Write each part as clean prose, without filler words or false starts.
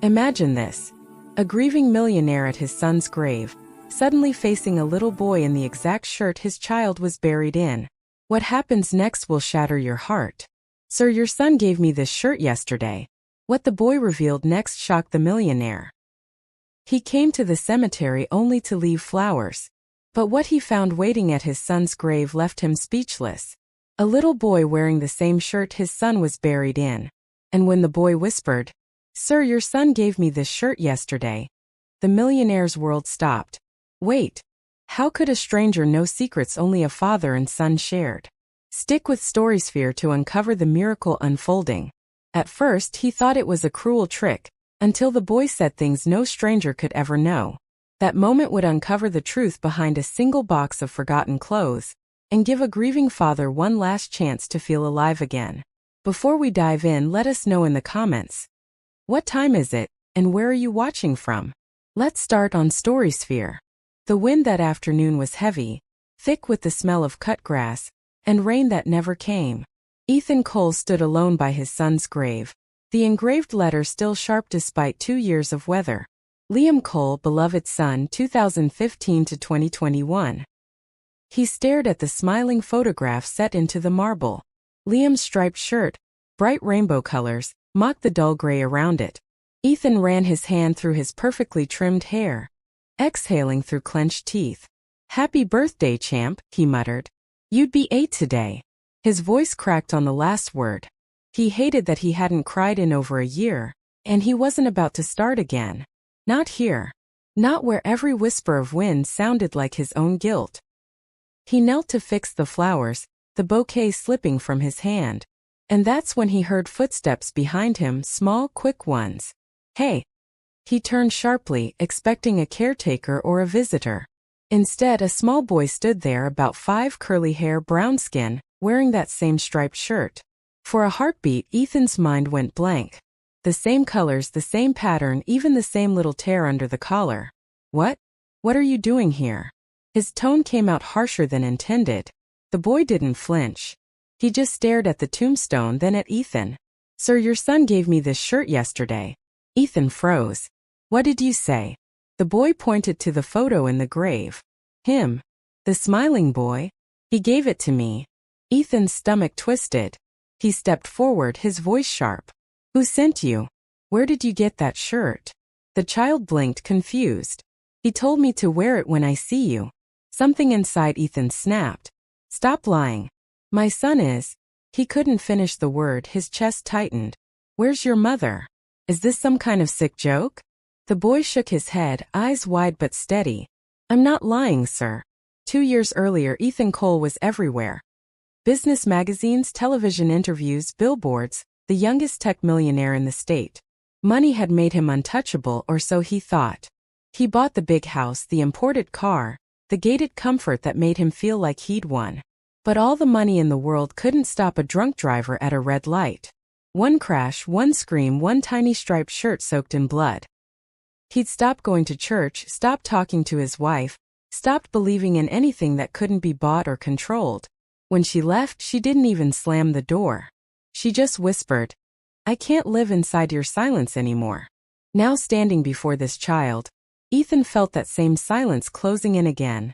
Imagine this. A grieving millionaire at his son's grave, suddenly facing a little boy in the exact shirt his child was buried in. What happens next will shatter your heart. "Sir, your son gave me this shirt yesterday." What the boy revealed next shocked the millionaire. He came to the cemetery only to leave flowers. But what he found waiting at his son's grave left him speechless. A little boy wearing the same shirt his son was buried in. And when the boy whispered, "Sir, your son gave me this shirt yesterday," the millionaire's world stopped. Wait. How could a stranger know secrets only a father and son shared? Stick with StorySphere to uncover the miracle unfolding. At first, he thought it was a cruel trick, until the boy said things no stranger could ever know. That moment would uncover the truth behind a single box of forgotten clothes, and give a grieving father one last chance to feel alive again. Before we dive in, let us know in the comments. What time is it, and where are you watching from? Let's start on StorySphere. The wind that afternoon was heavy, thick with the smell of cut grass, and rain that never came. Ethan Cole stood alone by his son's grave, the engraved letter still sharp despite 2 years of weather. Liam Cole, beloved son, 2015 to 2021. He stared at the smiling photograph set into the marble. Liam's striped shirt, bright rainbow colors, mocked the dull gray around it. Ethan ran his hand through his perfectly trimmed hair, exhaling through clenched teeth. "Happy birthday, champ," he muttered. "You'd be 8 today." His voice cracked on the last word. He hated that he hadn't cried in over a year, and he wasn't about to start again. Not here. Not where every whisper of wind sounded like his own guilt. He knelt to fix the flowers, the bouquet slipping from his hand. And that's when he heard footsteps behind him, small, quick ones. "Hey!" He turned sharply, expecting a caretaker or a visitor. Instead, a small boy stood there, about 5, curly hair, brown skin, wearing that same striped shirt. For a heartbeat, Ethan's mind went blank. The same colors, the same pattern, even the same little tear under the collar. "What? What are you doing here?" His tone came out harsher than intended. The boy didn't flinch. He just stared at the tombstone, then at Ethan. "Sir, your son gave me this shirt yesterday." Ethan froze. "What did you say?" The boy pointed to the photo in the grave. "Him. The smiling boy. He gave it to me." Ethan's stomach twisted. He stepped forward, his voice sharp. "Who sent you? Where did you get that shirt?" The child blinked, confused. "He told me to wear it when I see you." Something inside Ethan snapped. "Stop lying. My son is—" He couldn't finish the word, his chest tightened. "Where's your mother? Is this some kind of sick joke?" The boy shook his head, eyes wide but steady. "I'm not lying, sir." 2 years earlier, Ethan Cole was everywhere. Business magazines, television interviews, billboards, the youngest tech millionaire in the state. Money had made him untouchable, or so he thought. He bought the big house, the imported car, the gated comfort that made him feel like he'd won. But all the money in the world couldn't stop a drunk driver at a red light. One crash, one scream, one tiny striped shirt soaked in blood. He'd stopped going to church, stopped talking to his wife, stopped believing in anything that couldn't be bought or controlled. When she left, she didn't even slam the door. She just whispered, "I can't live inside your silence anymore." Now standing before this child, Ethan felt that same silence closing in again.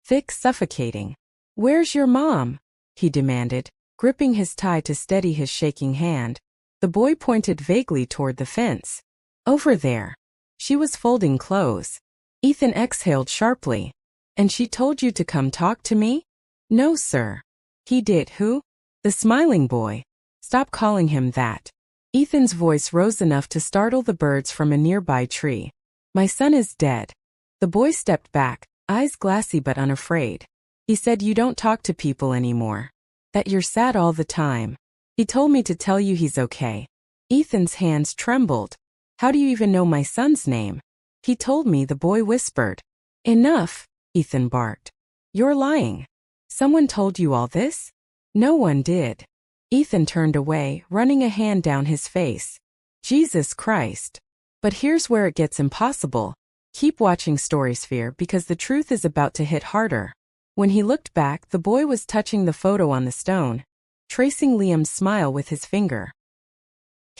Thick, suffocating. "Where's your mom?" he demanded, gripping his tie to steady his shaking hand. The boy pointed vaguely toward the fence. "Over there. She was folding clothes." Ethan exhaled sharply. "And she told you to come talk to me?" "No, sir." "He did. Who?" "The smiling boy." "Stop calling him that." Ethan's voice rose enough to startle the birds from a nearby tree. "My son is dead." The boy stepped back, eyes glassy but unafraid. "He said you don't talk to people anymore. That you're sad all the time. He told me to tell you he's okay." Ethan's hands trembled. "How do you even know my son's name?" "He told me," the boy whispered. "Enough," Ethan barked. "You're lying. Someone told you all this?" "No one did." Ethan turned away, running a hand down his face. "Jesus Christ." But here's where it gets impossible. Keep watching StorySphere because the truth is about to hit harder. When he looked back, the boy was touching the photo on the stone, tracing Liam's smile with his finger.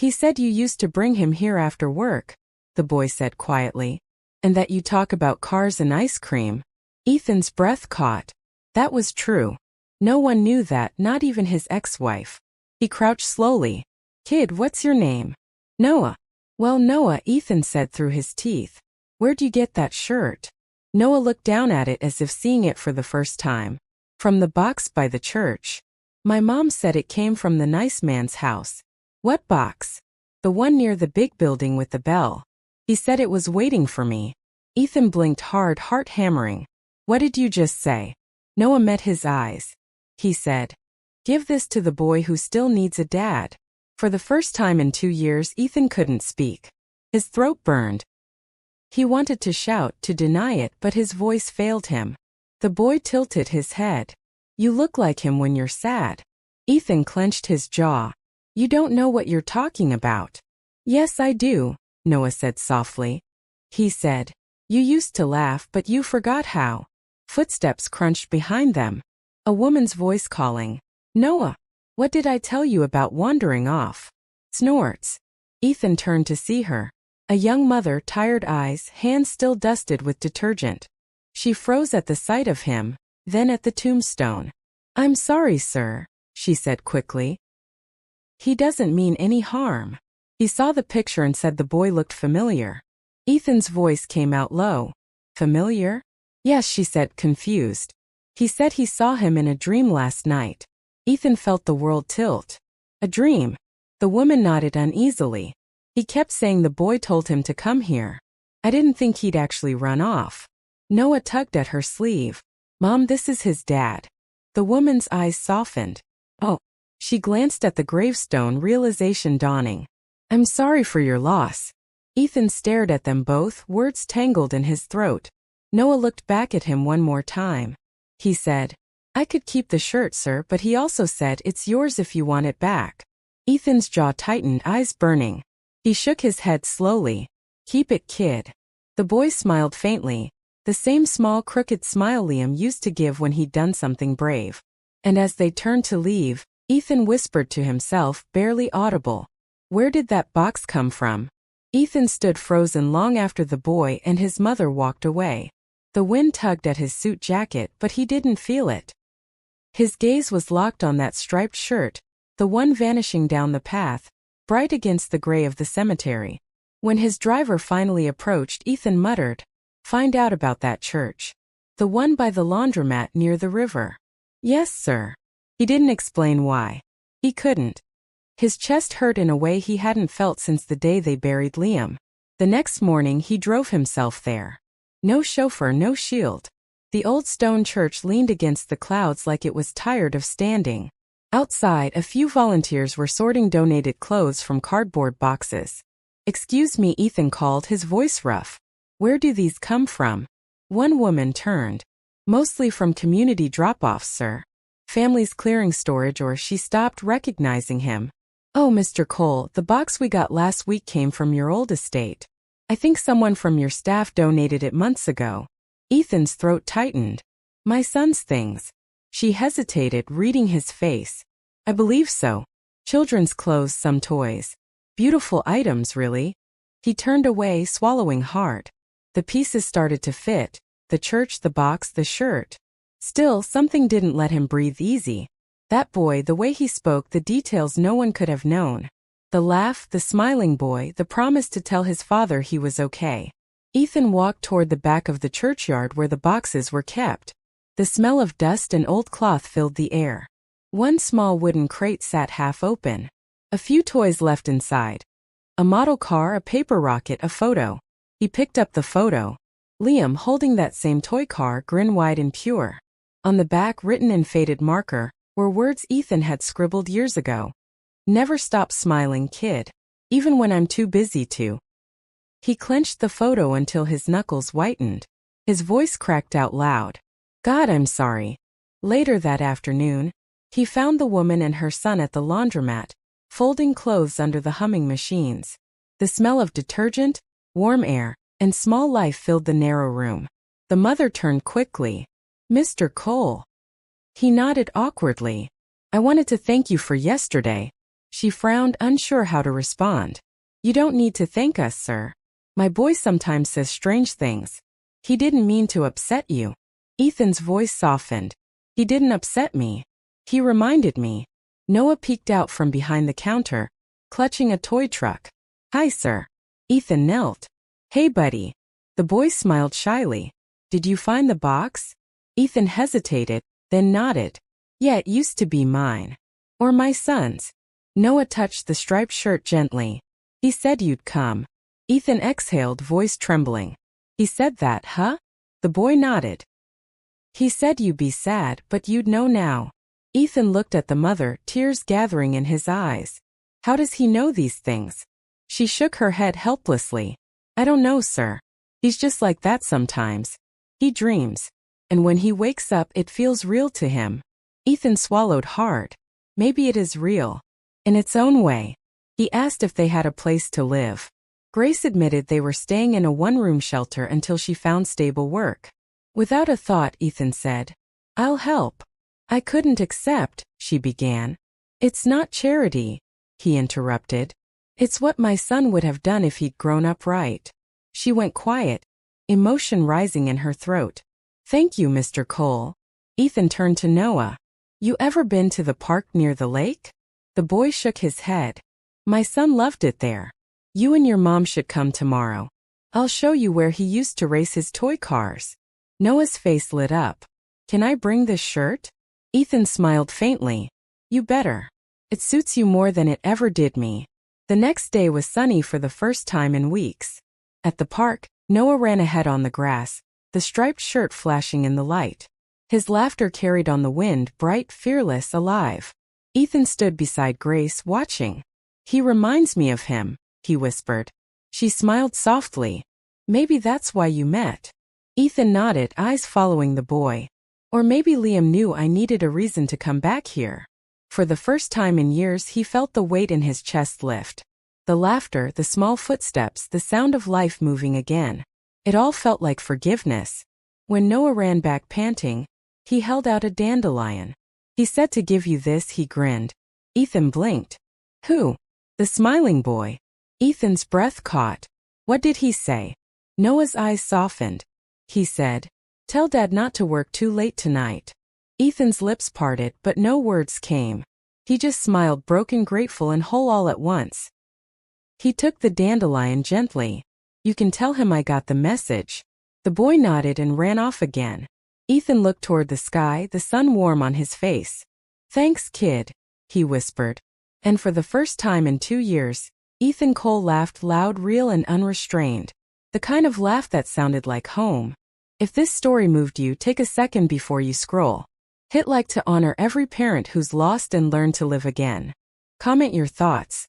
He said you used to bring him here after work, the boy said quietly. And that you talk about cars and ice cream. Ethan's breath caught. That was true. No one knew that, not even his ex-wife. He crouched slowly. Kid, what's your name? Noah. Well, Noah, Ethan said through his teeth. Where'd you get that shirt? Noah looked down at it as if seeing it for the first time. From the box by the church. My mom said it came from the nice man's house. What box? The one near the big building with the bell. He said it was waiting for me. Ethan blinked hard, heart hammering. What did you just say? Noah met his eyes. He said, give this to the boy who still needs a dad. For the first time in 2 years, Ethan couldn't speak. His throat burned. He wanted to shout, to deny it, but his voice failed him. The boy tilted his head. You look like him when you're sad. Ethan clenched his jaw. You don't know what you're talking about. Yes, I do, Noah said softly. He said, you used to laugh, but you forgot how. Footsteps crunched behind them. A woman's voice calling. Noah, what did I tell you about wandering off? Snorts. Ethan turned to see her. A young mother, tired eyes, hands still dusted with detergent. She froze at the sight of him, then at the tombstone. I'm sorry, sir, she said quickly. He doesn't mean any harm. He saw the picture and said the boy looked familiar. Ethan's voice came out low. Familiar? Yes, she said, confused. He said he saw him in a dream last night. Ethan felt the world tilt. A dream? The woman nodded uneasily. He kept saying the boy told him to come here. I didn't think he'd actually run off. Noah tugged at her sleeve. Mom, this is his dad. The woman's eyes softened. Oh. She glanced at the gravestone, realization dawning. I'm sorry for your loss. Ethan stared at them both, words tangled in his throat. Noah looked back at him one more time. He said, I could keep the shirt, sir, but he also said it's yours if you want it back. Ethan's jaw tightened, eyes burning. He shook his head slowly. Keep it, kid. The boy smiled faintly, the same small crooked smile Liam used to give when he'd done something brave. And as they turned to leave, Ethan whispered to himself, barely audible. Where did that box come from? Ethan stood frozen long after the boy and his mother walked away. The wind tugged at his suit jacket, but he didn't feel it. His gaze was locked on that striped shirt, the one vanishing down the path, bright against the gray of the cemetery. When his driver finally approached, Ethan muttered, Find out about that church. The one by the laundromat near the river. Yes, sir. He didn't explain why. He couldn't. His chest hurt in a way he hadn't felt since the day they buried Liam. The next morning he drove himself there. No chauffeur, no shield. The old stone church leaned against the clouds like it was tired of standing. Outside, a few volunteers were sorting donated clothes from cardboard boxes. Excuse me, Ethan called, his voice rough. Where do these come from? One woman turned. Mostly from community drop-offs, sir. Families clearing storage, or she stopped, recognizing him. Oh, Mr. Cole, the box we got last week came from your old estate. I think someone from your staff donated it months ago. Ethan's throat tightened. My son's things. She hesitated, reading his face. I believe so. Children's clothes, some toys. Beautiful items, really. He turned away, swallowing hard. The pieces started to fit. The church, the box, the shirt. Still, something didn't let him breathe easy. That boy, the way he spoke, the details no one could have known. The laugh, the smiling boy, the promise to tell his father he was okay. Ethan walked toward the back of the churchyard where the boxes were kept. The smell of dust and old cloth filled the air. One small wooden crate sat half open. A few toys left inside. A model car, a paper rocket, a photo. He picked up the photo. Liam, holding that same toy car, grin wide and pure. On the back, written in faded marker, were words Ethan had scribbled years ago. Never stop smiling, kid. Even when I'm too busy to. He clenched the photo until his knuckles whitened. His voice cracked out loud. God, I'm sorry. Later that afternoon, he found the woman and her son at the laundromat, folding clothes under the humming machines. The smell of detergent, warm air, and small life filled the narrow room. The mother turned quickly. Mr. Cole. He nodded awkwardly. I wanted to thank you for yesterday. She frowned, unsure how to respond. You don't need to thank us, sir. My boy sometimes says strange things. He didn't mean to upset you. Ethan's voice softened. He didn't upset me. He reminded me. Noah peeked out from behind the counter, clutching a toy truck. Hi, sir. Ethan knelt. Hey, buddy. The boy smiled shyly. Did you find the box? Ethan hesitated, then nodded. Yeah, it used to be mine. Or my son's. Noah touched the striped shirt gently. He said you'd come. Ethan exhaled, voice trembling. He said that, huh? The boy nodded. He said you'd be sad, but you'd know now. Ethan looked at the mother, tears gathering in his eyes. How does he know these things? She shook her head helplessly. I don't know, sir. He's just like that sometimes. He dreams. And when he wakes up, it feels real to him. Ethan swallowed hard. Maybe it is real. In its own way. He asked if they had a place to live. Grace admitted they were staying in a one-room shelter until she found stable work. Without a thought, Ethan said, I'll help. I couldn't accept, she began. It's not charity, he interrupted. It's what my son would have done if he'd grown up right. She went quiet, emotion rising in her throat. Thank you, Mr. Cole. Ethan turned to Noah. You ever been to the park near the lake? The boy shook his head. My son loved it there. You and your mom should come tomorrow. I'll show you where he used to race his toy cars. Noah's face lit up. Can I bring this shirt? Ethan smiled faintly. You better. It suits you more than it ever did me. The next day was sunny for the first time in weeks. At the park, Noah ran ahead on the grass, the striped shirt flashing in the light. His laughter carried on the wind, bright, fearless, alive. Ethan stood beside Grace, watching. He reminds me of him, he whispered. She smiled softly. Maybe that's why you met. Ethan nodded, eyes following the boy. Or maybe Liam knew I needed a reason to come back here. For the first time in years, he felt the weight in his chest lift. The laughter, the small footsteps, the sound of life moving again. It all felt like forgiveness. When Noah ran back panting, he held out a dandelion. He said to give you this, he grinned. Ethan blinked. Who? The smiling boy. Ethan's breath caught. What did he say? Noah's eyes softened. He said, tell Dad not to work too late tonight. Ethan's lips parted, but no words came. He just smiled, broken, grateful, and whole all at once. He took the dandelion gently. You can tell him I got the message. The boy nodded and ran off again. Ethan looked toward the sky, the sun warm on his face. Thanks, kid, he whispered. And for the first time in 2 years, Ethan Cole laughed loud, real, and unrestrained. The kind of laugh that sounded like home. If this story moved you, take a second before you scroll. Hit like to honor every parent who's lost and learned to live again. Comment your thoughts.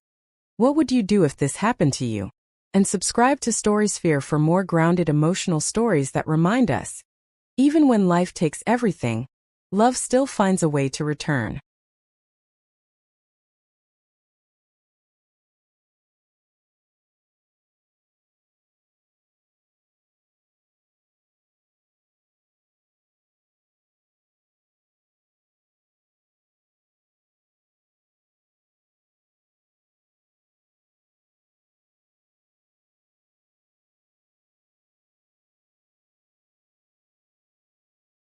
What would you do if this happened to you? And subscribe to StorySphere for more grounded emotional stories that remind us, even when life takes everything, love still finds a way to return.